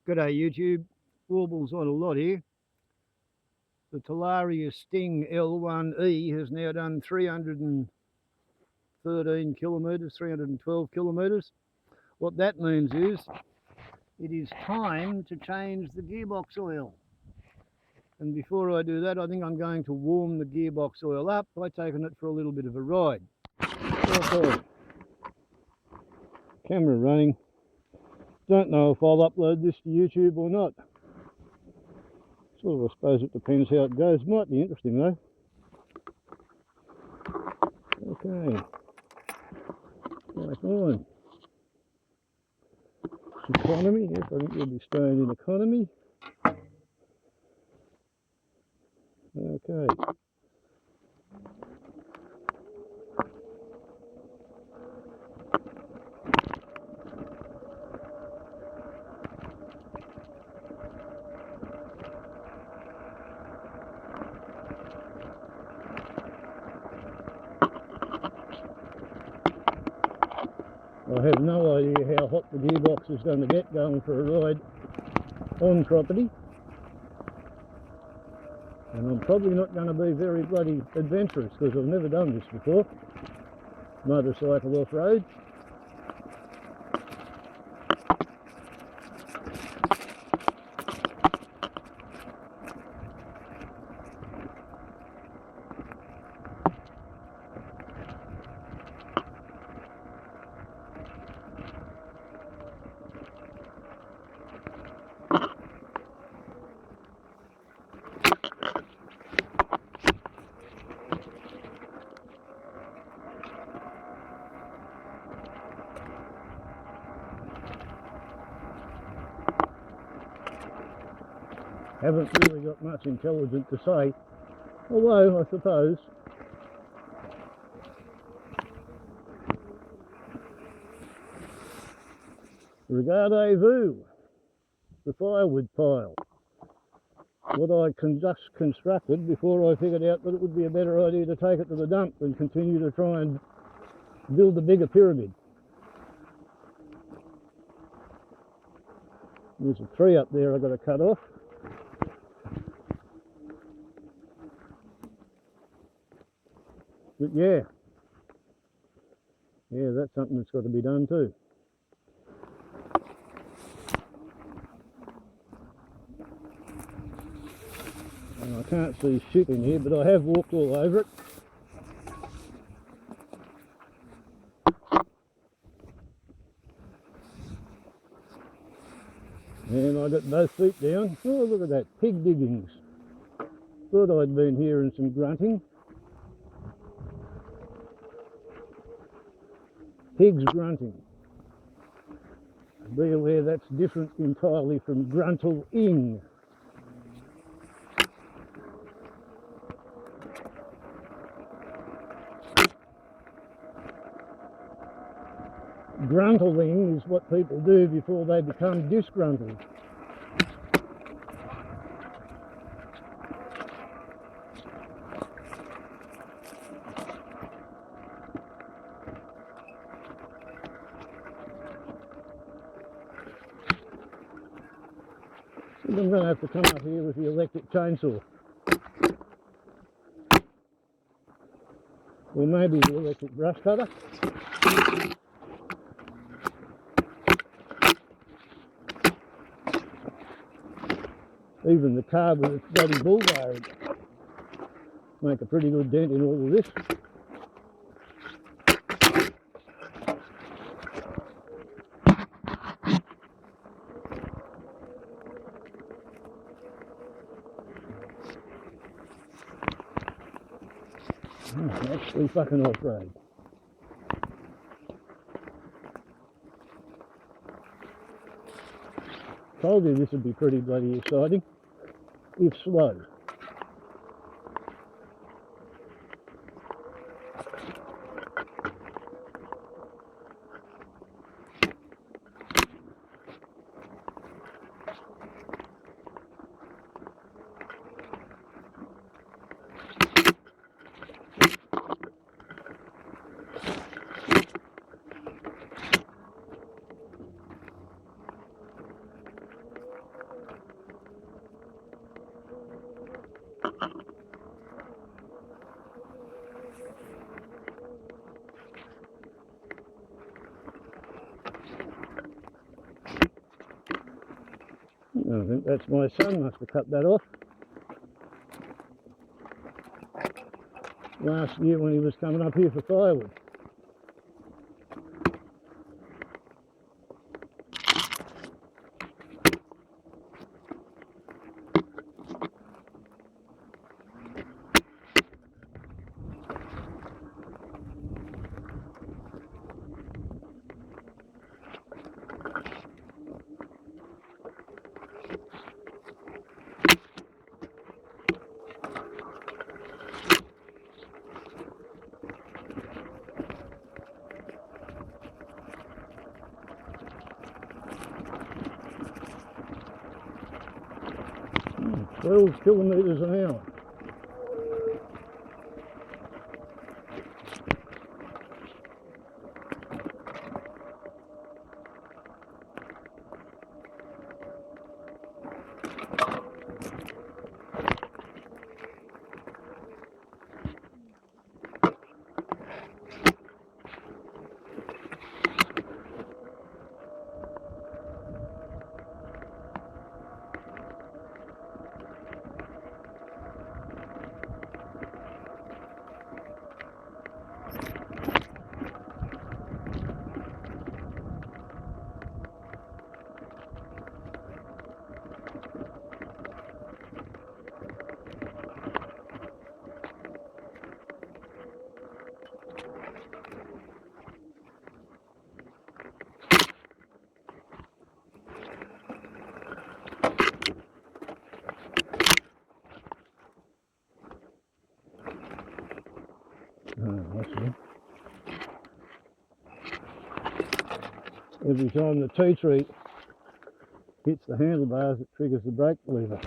G'day YouTube, warbles on a lot here. The Talaria Sting L1-e has now done 313 kilometres, 312 kilometres. What that means is it is time to change the gearbox oil. And before I do that, I think I'm going to warm the gearbox oil up by taking it for a little bit of a ride. Okay. Camera running. Don't know if I'll upload this to YouTube or not. Sort of, I suppose it depends how it goes. Might be interesting though. Okay. Back on. Economy. Yes, I think we'll be staying in economy. Okay. I have no idea how hot the gearbox is going to get going for a ride on property, and I'm probably not going to be very bloody adventurous because I've never done this before. Motorcycle off-road. Haven't really got much intelligent to say, although I suppose regardez-vous, the firewood pile. What I just constructed before I figured out that it would be a better idea to take it to the dump and continue to try and build a bigger pyramid. There's a tree up there I've got to cut off. But yeah, that's something that's got to be done too. And I can't see shit in here, but I have walked all over it. And I got both feet down. Oh, look at that, pig diggings. Thought I'd been hearing some grunting. Pigs grunting. Be aware that's different entirely from gruntle-ing. Gruntling is what people do before they become disgruntled. I'm going to have to come up here with the electric chainsaw. Or maybe the electric brush cutter. Even the car with its bloody bull bar would make a pretty good dent in all of this. Actually fucking off-road. Told you this would be pretty bloody exciting, if slow. I think that's my son, must have cut that off last year when he was coming up here for firewood. Hmm, 12 kilometres an hour. I see. Every time the T-tree hits the handlebars, it triggers the brake lever.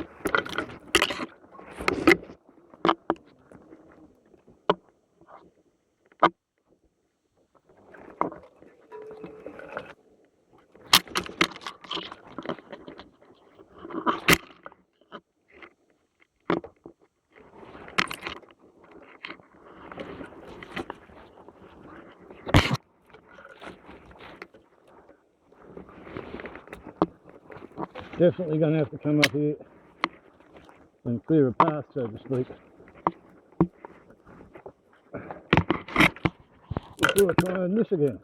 Definitely going to have to come up here and clear a path, so to speak, before I try and miss again.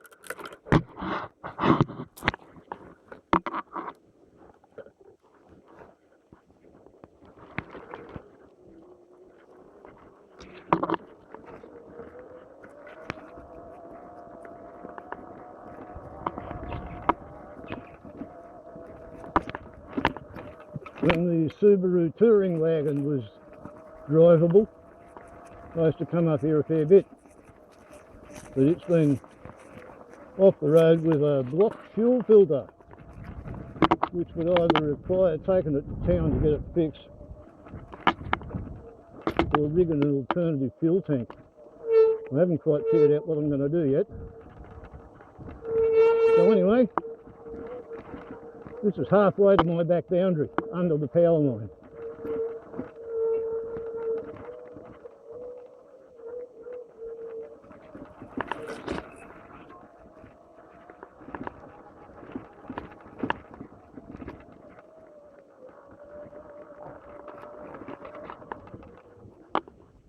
When the Subaru touring wagon was drivable, I used to come up here a fair bit, but it's been off the road with a blocked fuel filter, which would either require taking it to town to get it fixed or rigging an alternative fuel tank. I haven't quite figured out what I'm going to do yet. So anyway, this is halfway to my back boundary, under the power line.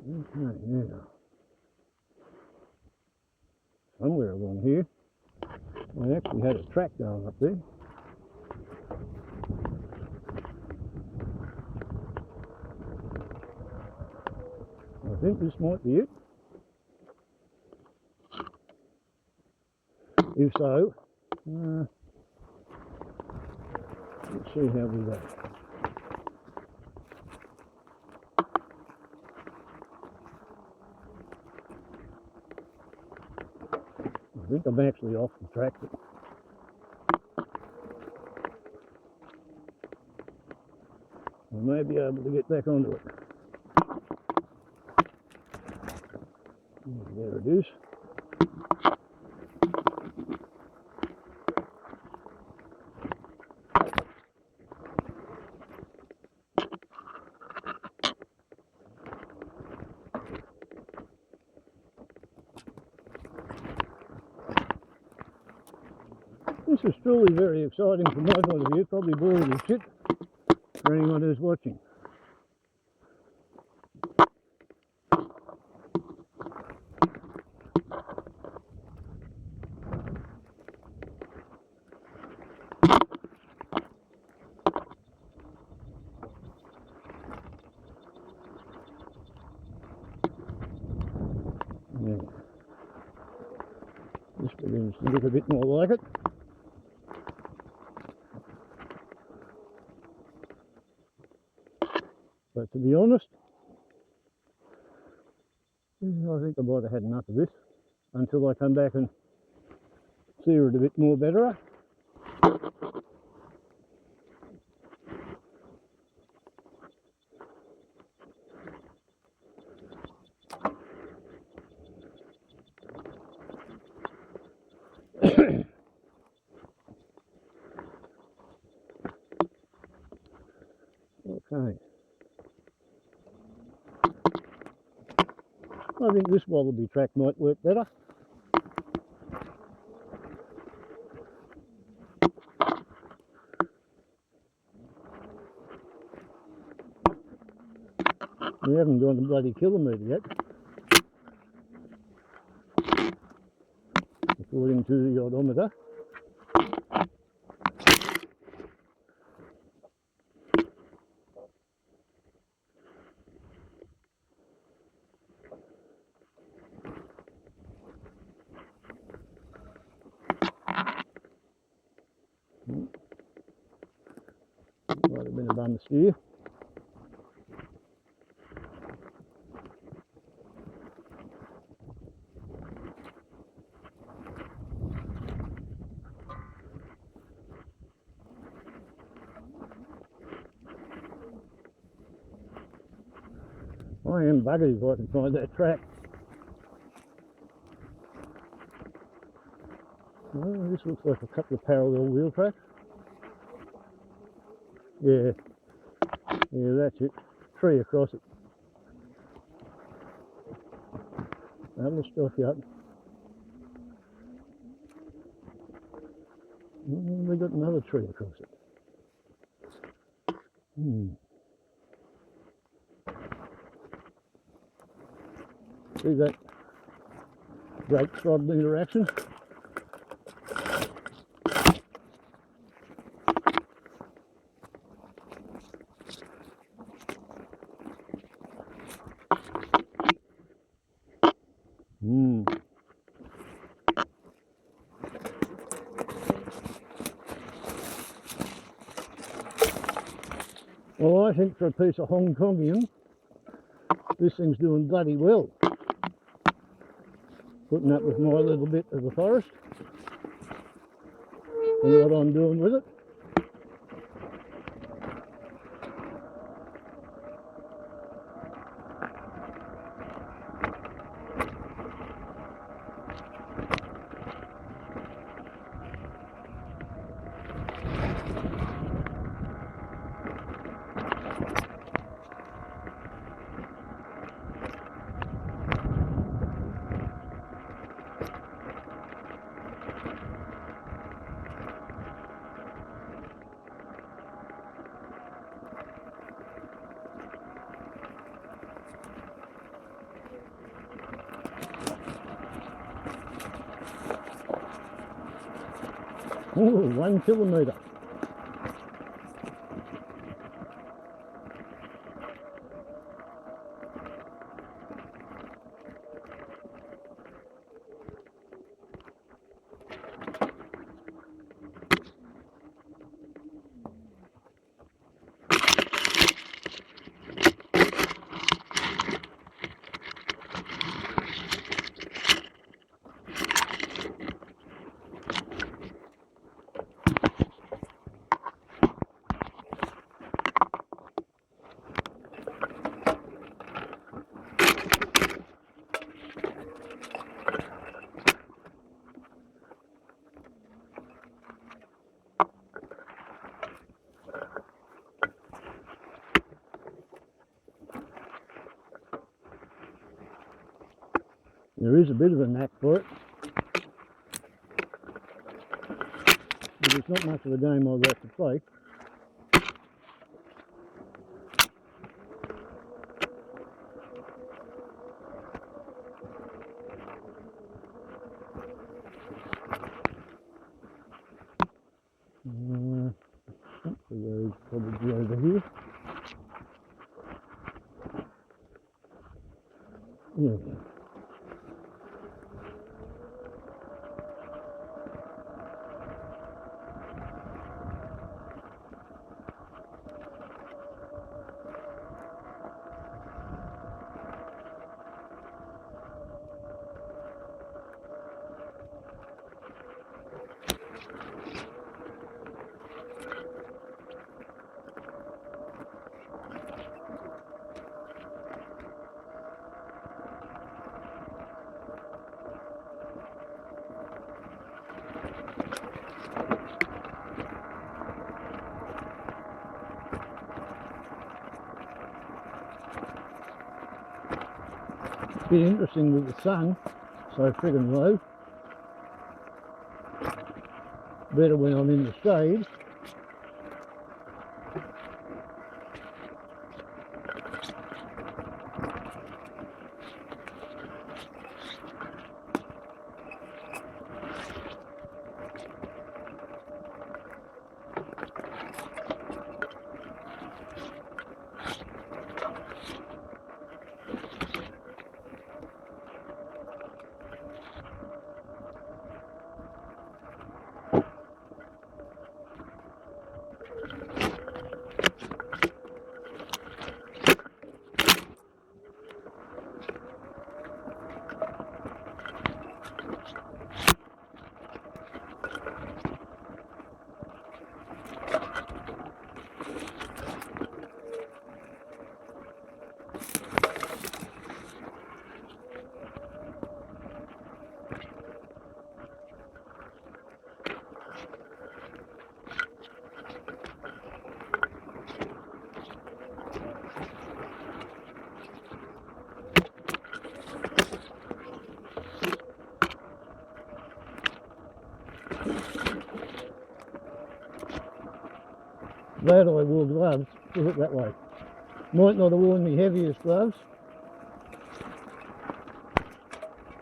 Okay, now, somewhere along here, I actually had a track going up there. I think this might be it. If so, let's see how we go. I think I'm actually off the track. I may be able to get back onto it. There it is. This is truly very exciting from my point of view, probably boring as shit for anyone who's watching. Yeah. This begins to look a bit more like it. But to be honest, I think I might have had enough of this until I come back and sear it a bit more better. Okay. I think this wallaby track might work better. We haven't gone a bloody kilometre yet, according to the odometer. Might have been a bum steer. I am buggered if I can find that track. Oh, this looks like a couple of parallel wheel tracks. Yeah, that's it. Tree across it. That'll stuff you up. We got another tree across it. See that brake throttle interaction? Well, I think for a piece of Hong Kongian, this thing's doing bloody well. Putting up with my little bit of the forest and what I'm doing with it. Oh, 1 kilometre. There is a bit of a knack for it. it's not much of a game I've got to play. The road's probably over here. Yeah. Bit interesting with the sun so friggin' low. Better when I'm in the shade. Glad I wore gloves, put it that way. Might not have worn the heaviest gloves,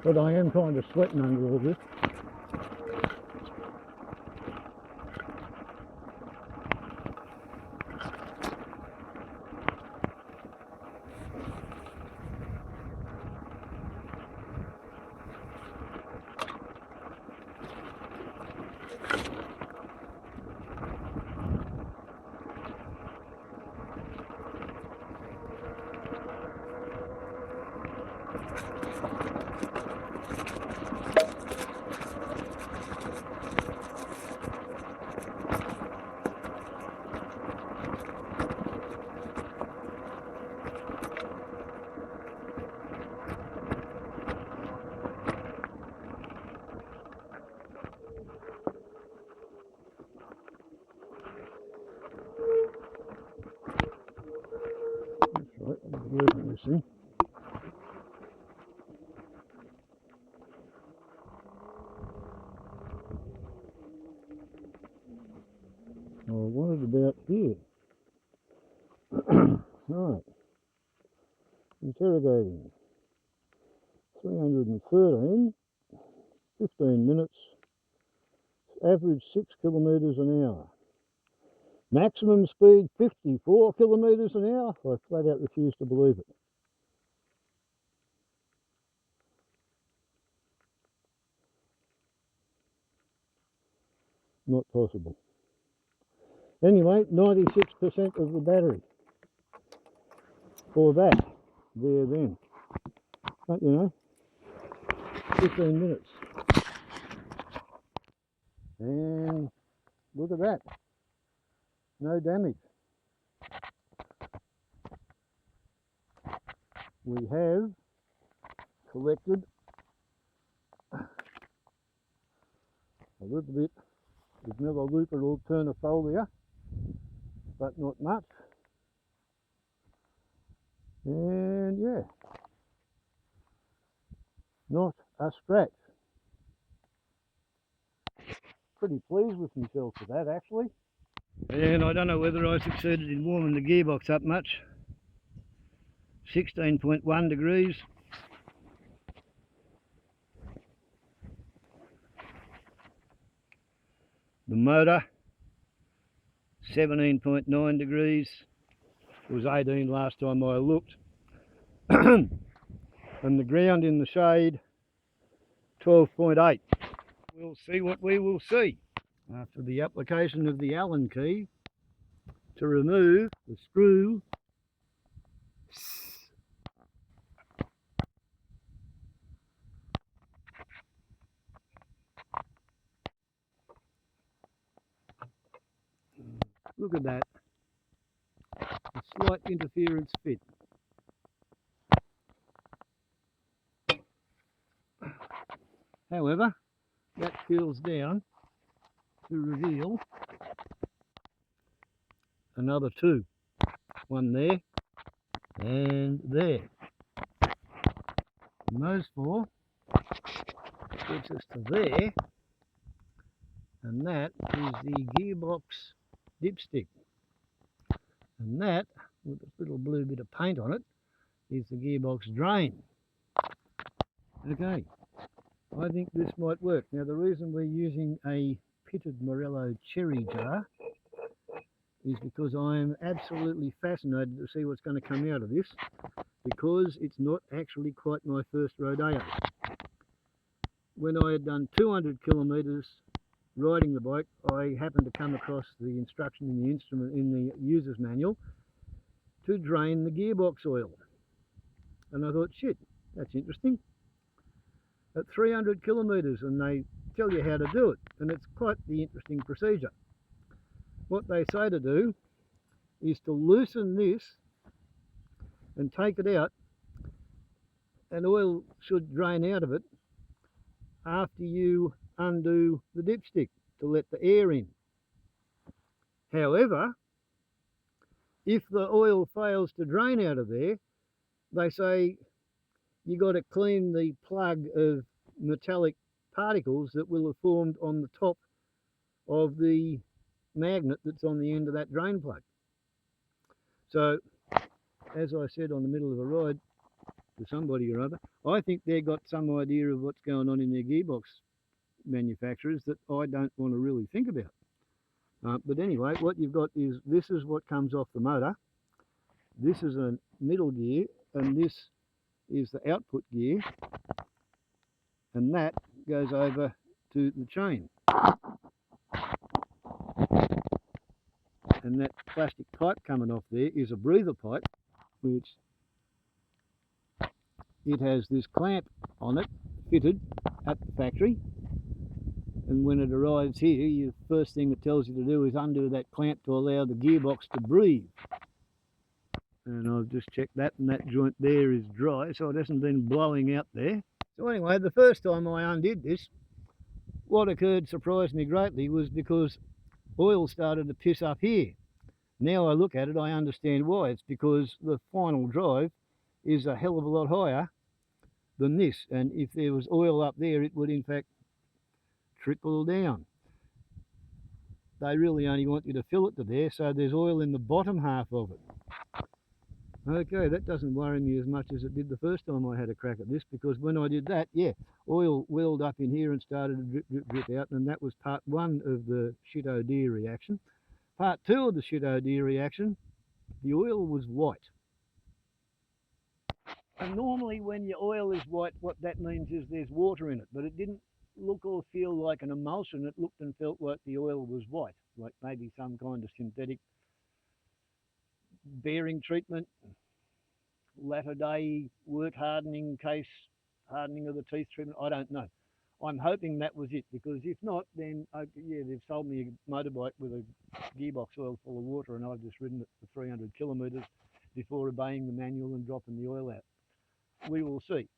but I am kind of sweating under all this. Right, I'm working this thing. I wanted about here. Right. Interrogating. 313, 15 minutes, average 6 kilometres an hour. Maximum speed 54 kilometres an hour. I flat out refuse to believe it. Not possible. Anyway, 96% of the battery for that. There then. But you know, 15 minutes. And look at that. No damage. We have collected a little bit of melaleuca alternifolia, but not much. And yeah, not a scratch. pretty pleased with myself for that actually. And I don't know whether I succeeded in warming the gearbox up much. 16.1 degrees. The motor, 17.9 degrees. It was 18 last time I looked. And the ground in the shade, 12.8. We'll see what we will see. After the application of the Allen key to remove the screw, look at that, a slight interference fit. However, that peels down to reveal another two. One there and there. And those four gets us to there, and that is the gearbox dipstick. And that, with this little blue bit of paint on it, is the gearbox drain. Okay, I think this might work. Now the reason we're using a pitted Morello cherry jar is because I'm absolutely fascinated to see what's going to come out of this, because it's not actually quite my first rodeo. When I had done 200 kilometres riding the bike, I happened to come across the instruction in the instrument in the user's manual to drain the gearbox oil, and I thought, shit, that's interesting. At 300 kilometres, and they tell you how to do it, and it's quite the interesting procedure. What they say to do is to loosen this and take it out, and oil should drain out of it after you undo the dipstick to let the air in. However, if the oil fails to drain out of there, they say you got to clean the plug of metallic particles that will have formed on the top of the magnet that's on the end of that drain plug. So, as I said on the middle of a ride to somebody or other, I think they've got some idea of what's going on in their gearbox manufacturers that I don't want to really think about. But anyway, what you've got is, this is what comes off the motor. This is a middle gear, and this is the output gear, and that goes over to the chain. And that plastic pipe coming off there is a breather pipe, which it has this clamp on it fitted at the factory, and when it arrives here, the first thing it tells you to do is undo that clamp to allow the gearbox to breathe. And I've just checked that, and that joint there is dry, so it hasn't been blowing out there. So anyway, the first time I undid this, what occurred surprised me greatly, was because oil started to piss up here. Now I look at it, I understand why. It's because the final drive is a hell of a lot higher than this, and if there was oil up there, it would in fact trickle down. They really only want you to fill it to there, so there's oil in the bottom half of it. Okay, that doesn't worry me as much as it did the first time I had a crack at this, because when I did that, yeah, oil welled up in here and started to drip, drip, drip out, and that was part one of the shit oh dear reaction. Part two of the shit oh dear reaction, the oil was white. And normally when your oil is white, what that means is there's water in it, but it didn't look or feel like an emulsion. It looked and felt like the oil was white, like maybe some kind of synthetic bearing treatment, latter day work hardening case, hardening of the teeth treatment, I don't know. I'm hoping that was it, because if not, then yeah, they've sold me a motorbike with a gearbox oil full of water, and I've just ridden it for 300 kilometres before obeying the manual and dropping the oil out. We will see.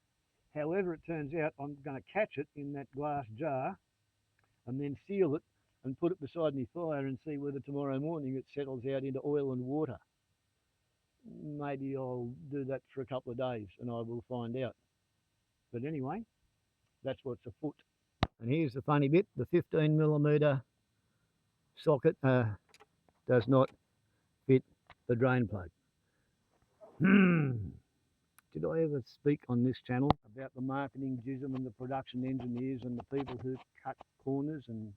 However it turns out, I'm going to catch it in that glass jar and then seal it and put it beside my fire and see whether tomorrow morning it settles out into oil and water. Maybe I'll do that for a couple of days and I will find out. But anyway, that's what's afoot. And here's the funny bit, the 15mm socket does not fit the drain plug. Did I ever speak on this channel about the marketing jism and the production engineers and the people who cut corners and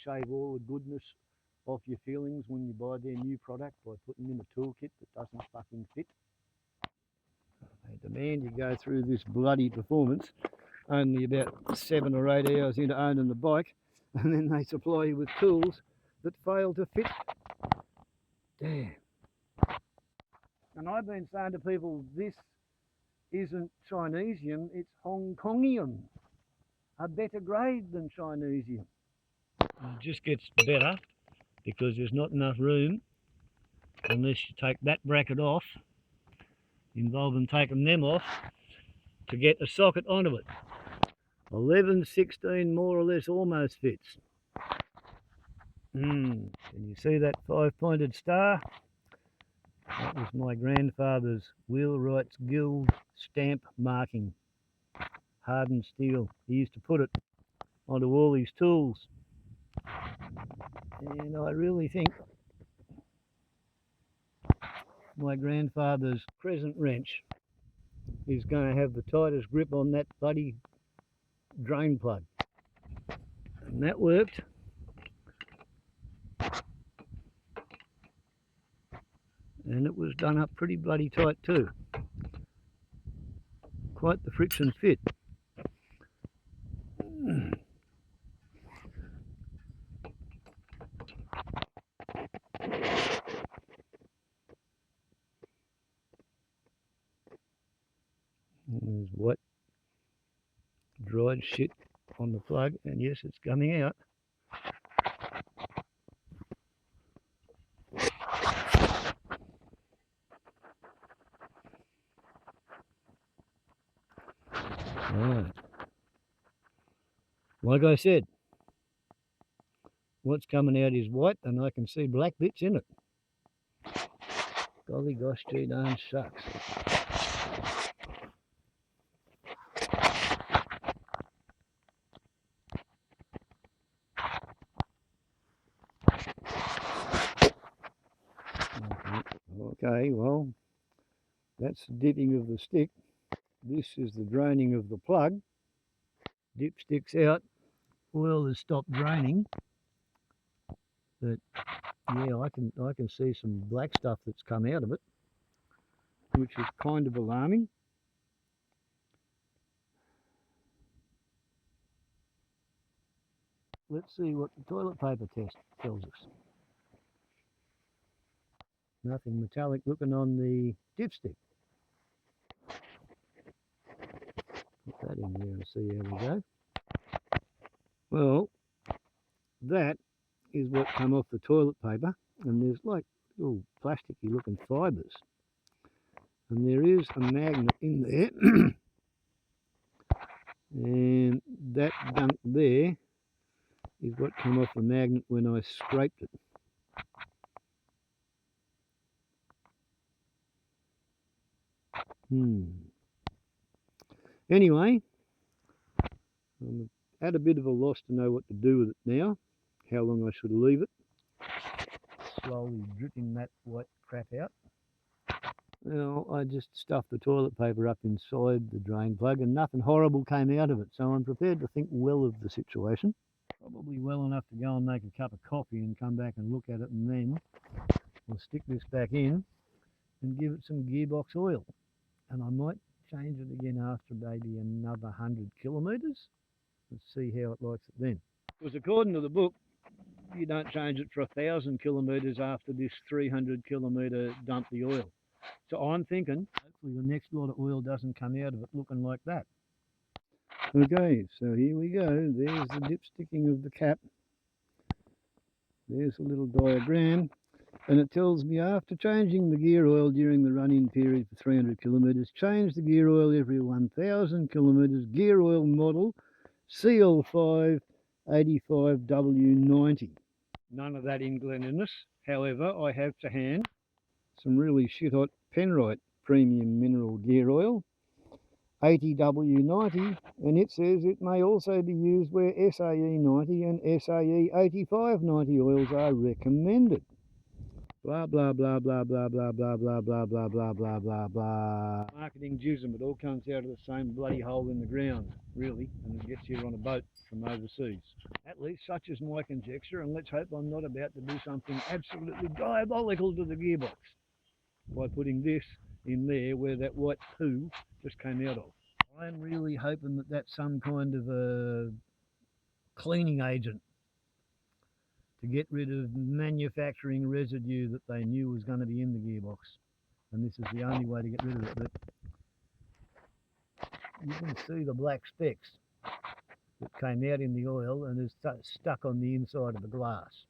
shave all the goodness off your feelings when you buy their new product by putting in a toolkit that doesn't fucking fit? They demand you go through this bloody performance only about 7 or 8 hours into owning the bike, and then they supply you with tools that fail to fit. Damn. And I've been saying to people, this isn't Chinesium, it's Hong Kongium, a better grade than Chinesium. It just gets better because there's not enough room unless you take that bracket off, involving taking them off, to get a socket onto it. 11/16 more or less almost fits. Can you see that 5-pointed star? That was my grandfather's Wheelwrights Guild stamp marking. Hardened steel. He used to put it onto all his tools. And I really think my grandfather's crescent wrench is going to have the tightest grip on that bloody drain plug. And that worked. And it was done up pretty bloody tight too. Quite the friction fit. There's white dried shit on the plug, and yes, it's coming out. Right. Like I said, what's coming out is white, and I can see black bits in it. Golly gosh, gee darn shucks. Okay, well, that's the dipping of the stick. This is the draining of the plug. Dipstick's out. Oil has stopped draining. But yeah, I can see some black stuff that's come out of it, which is kind of alarming. Let's see what the toilet paper test tells us. Nothing metallic looking on the dipstick. Put that in there and see how we go. Well, that is what come off the toilet paper, and there's like little plasticky looking fibres. And there is a magnet in there. And that gunk there is what came off the magnet when I scraped it. Anyway, I'm at a bit of a loss to know what to do with it now, how long I should leave it. Slowly dripping that white crap out. Well, I just stuffed the toilet paper up inside the drain plug and nothing horrible came out of it, so I'm prepared to think well of the situation. Probably well enough to go and make a cup of coffee and come back and look at it, and then I'll stick this back in and give it some gearbox oil. And I might change it again after maybe another 100 kilometres. Let's see how it likes it then. Because according to the book, you don't change it for 1,000 kilometres after this 300 kilometre dump the oil. So I'm thinking, hopefully the next lot of oil doesn't come out of it looking like that. Okay, so here we go. There's the dipsticking of the cap. There's a little diagram. And it tells me after changing the gear oil during the run-in period for 300 kilometres, change the gear oil every 1,000 kilometres, gear oil model CL5 85W90. None of that in Glenniness. However, I have to hand some really shit hot Penrite premium mineral gear oil. 80W90, and it says it may also be used where SAE90 and SAE8590 oils are recommended. Blah, blah, blah, blah, blah, blah, blah, blah, blah, blah, blah, blah, blah, blah. Marketing jism, it all comes out of the same bloody hole in the ground, really, and it gets here on a boat from overseas. At least such is my conjecture, and let's hope I'm not about to do something absolutely diabolical to the gearbox by putting this in there where that white poo just came out of. I'm really hoping that that's some kind of a cleaning agent to get rid of manufacturing residue that they knew was going to be in the gearbox. And this is the only way to get rid of it. But you can see the black specks that came out in the oil and is stuck on the inside of the glass.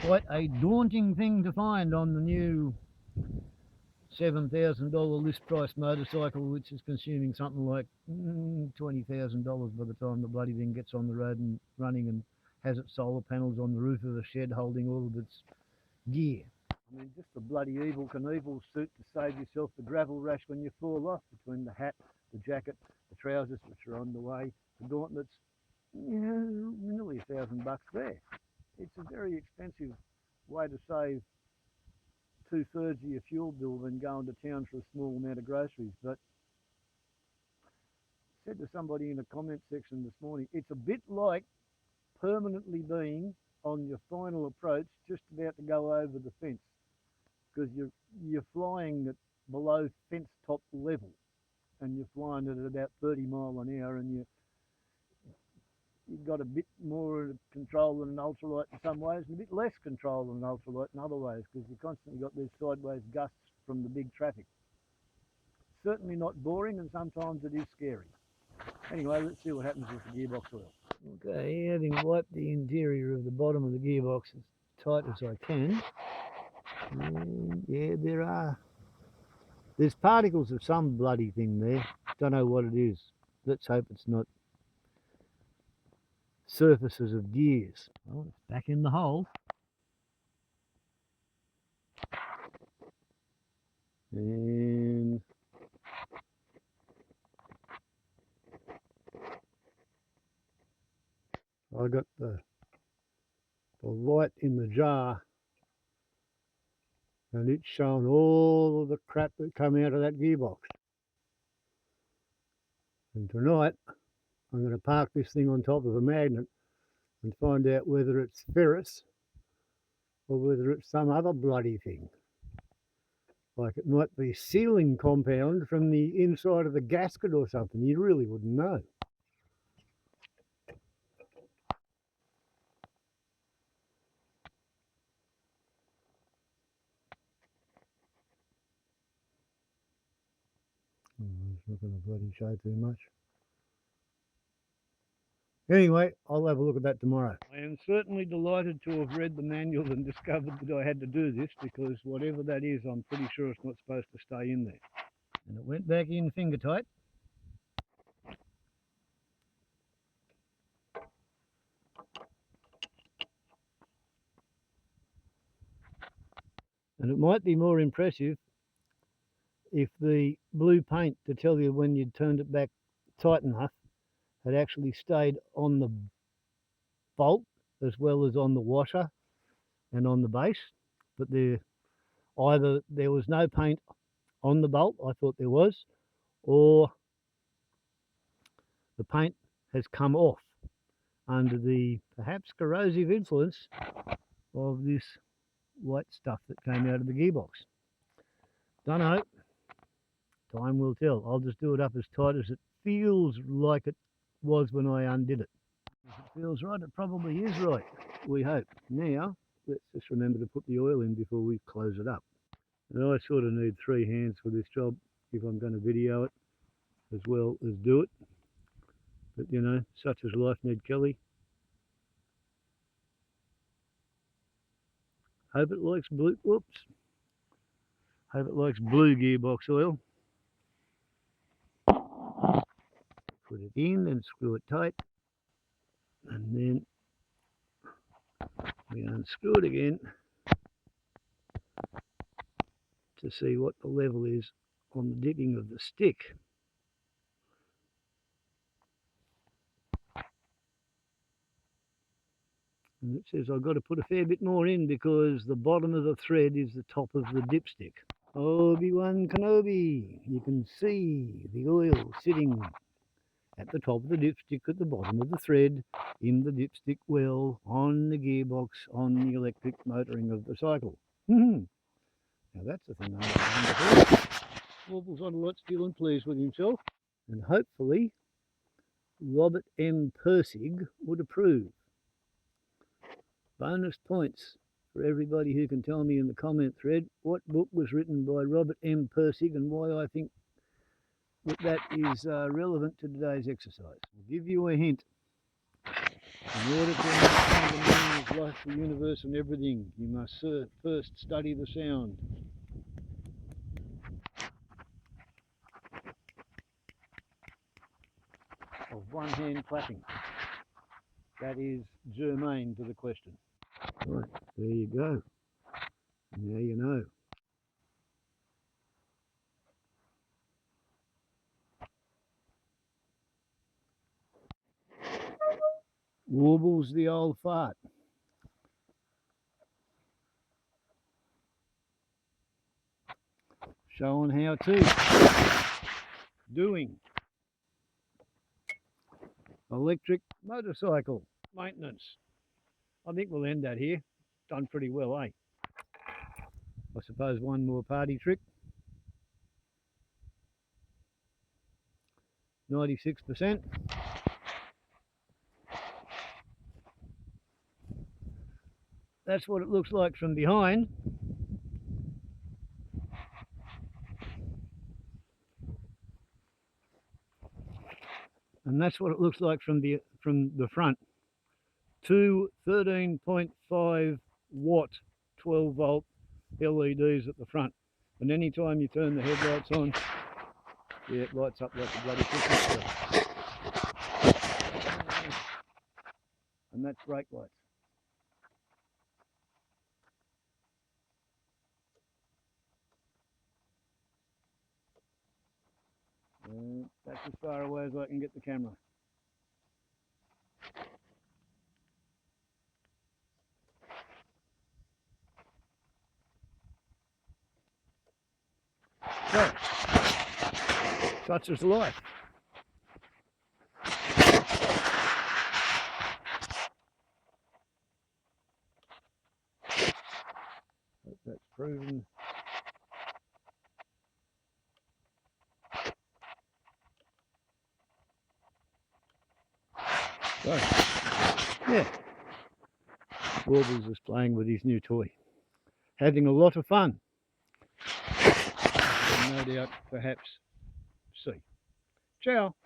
Quite a daunting thing to find on the new $7,000 list price motorcycle, which is consuming something like $20,000 by the time the bloody thing gets on the road and running and has its solar panels on the roof of the shed holding all of its gear. I mean, just the bloody Evel Knievel suit to save yourself the gravel rash when you fall off, between the hat, the jacket, the trousers, which are on the way, the gauntlets, nearly $1,000 there. It's a very expensive way to save 2/3 of your fuel bill than going to town for a small amount of groceries. But I said to somebody in a comment section this morning, it's a bit like permanently being on your final approach, just about to go over the fence, because you're flying at below fence top level, and you're flying at about 30 miles an hour, and you've got a bit more control than an ultralight in some ways, and a bit less control than an ultralight in other ways, because you've constantly got these sideways gusts from the big traffic. Certainly not boring, and sometimes it is scary. Anyway, let's see what happens with the gearbox oil. Okay, having wiped the interior of the bottom of the gearbox as tight as I can, and yeah, there's particles of some bloody thing there. Don't know what it is. Let's hope it's not surfaces of gears. Well, it's back in the hole. And I got the light in the jar, and it's showing all of the crap that come out of that gearbox. And tonight I'm going to park this thing on top of a magnet and find out whether it's ferrous or whether it's some other bloody thing. Like it might be sealing compound from the inside of the gasket or something. You really wouldn't know. It's not going to bloody show too much. Anyway, I'll have a look at that tomorrow. I am certainly delighted to have read the manual and discovered that I had to do this, because whatever that is, I'm pretty sure it's not supposed to stay in there. And it went back in finger tight. And it might be more impressive if the blue paint to tell you when you'd turned it back tight enough had actually stayed on the bolt as well as on the washer and on the base. But either there was no paint on the bolt, I thought there was, or the paint has come off under the perhaps corrosive influence of this white stuff that came out of the gearbox. Don't know. Time will tell. I'll just do it up as tight as it feels like it was when I undid it. If it feels right, it probably is right. We hope. Now, let's just remember to put the oil in before we close it up. And I sort of need 3 hands for this job if I'm going to video it as well as do it. But you know, such is life, Ned Kelly. Hope it likes blue, whoops. Hope it likes blue gearbox oil. Put it in and screw it tight. And then we unscrew it again to see what the level is on the dipping of the stick. And it says I've got to put a fair bit more in because the bottom of the thread is the top of the dipstick. Obi-Wan Kenobi, you can see the oil sitting at the top of the dipstick at the bottom of the thread in the dipstick well on the gearbox on the electric motoring of the cycle. Now that's the thing I'm wonderful. Wobbles on a lot, still and pleased with himself, and hopefully Robert M. Persig would approve. Bonus points for everybody who can tell me in the comment thread what book was written by Robert M. Persig and why I think that is relevant to today's exercise. I'll give you a hint. In order to understand the meaning of life, the universe and everything, you must first study the sound. Of one hand clapping. That is germane to the question. Right, there you go. Now you know. Warbles the old fart. Showing how to. Doing. Electric motorcycle maintenance. I think we'll end that here. Done pretty well, eh? I suppose one more party trick. 96%. That's what it looks like from behind. And that's what it looks like from the front. Two 13.5 watt 12 volt LEDs at the front. And any time you turn the headlights on, yeah, it lights up like a bloody Christmas tree. And that's brake lights. And that's as far away as I can get the camera. So, such is life. Hope that's proven. So, yeah, Warbles is playing with his new toy, having a lot of fun. And no doubt, perhaps, see. Ciao.